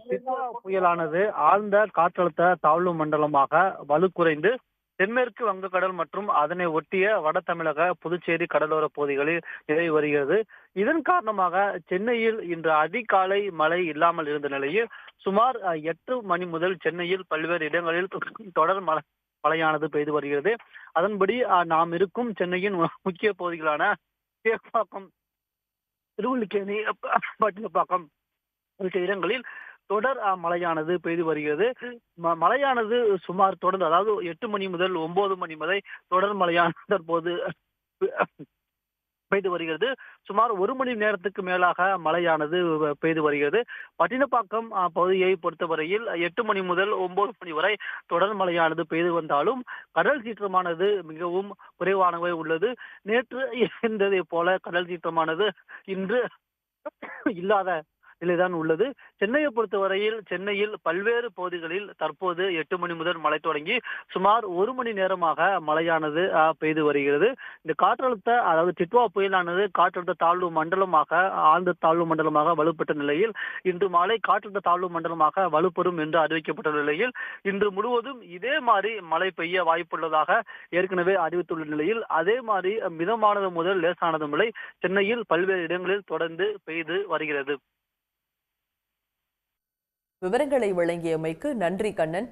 டிட்வா புயலானது ஆழ்ந்த காற்றழுத்த தாழ்வு மண்டலமாக வலுக்குறைந்து தென்மேற்கு வங்கக்கடல் மற்றும் அதனை ஒட்டிய வட தமிழக புதுச்சேரி கடலோர பகுதிகளில் நிலவி வருகிறது. இதன் காரணமாக சென்னையில் இன்று அதிகாலை மழை இல்லாமல் இருந்த நிலையில் சுமார் 8 மணி முதல் சென்னையில் பல்வேறு இடங்களில் தொடர் மழையானது பெய்து வருகிறது. அதன்படி நாம் இருக்கும் சென்னையின் முக்கிய பகுதிகளான சேப்பாக்கம், திருவல்லிக்கேணி, பட்டினப்பாக்கம் உள்ளிட்ட இடங்களில் தொடர் மழையானது பெய்து வருகிறது. மழையானது சுமார் தொடர்ந்து, அதாவது 8 மணி முதல் 9 மணி வரை தொடர் மழையானது தற்போது பெய்து வருகிறது. சுமார் 1 மணி நேரத்துக்கு மேலாக மழையானது பெய்து வருகிறது. பட்டினப்பாக்கம் பகுதியை பொறுத்தவரையில் 8 மணி முதல் 9 மணி வரை தொடர் மழையானது பெய்து வந்தாலும் கடல் சீற்றமானது மிகவும் குறைவானவே உள்ளது. நேற்று இருந்ததை போல கடல் சீற்றமானது இன்று இல்லாத நிலைதான் உள்ளது. சென்னையை பொறுத்தவரையில் சென்னையில் பல்வேறு பகுதிகளில் தற்போது 8 மணி முதல் மழை தொடங்கி சுமார் 1 மணி நேரமாக மழையானது பெய்து வருகிறது. இந்த அதாவது டிட்வா புயலானது காற்றழுத்த தாழ்வு மண்டலமாக, ஆழ்ந்த தாழ்வு மண்டலமாக வலுப்பெற்ற நிலையில் இன்று மாலை காற்றழுத்த தாழ்வு மண்டலமாக வலுப்பெறும் என்று அறிவிக்கப்பட்ட நிலையில் இன்று முழுவதும் இதே மாதிரி மழை பெய்ய வாய்ப்புள்ளதாக ஏற்கனவே அறிவித்துள்ள நிலையில் அதே மாதிரி மிதமானது முதல் லேசானது மழை சென்னையில் பல்வேறு இடங்களில் தொடர்ந்து பெய்து வருகிறது. விவரங்களை வழங்கியமைக்கு நன்றி கண்ணன்.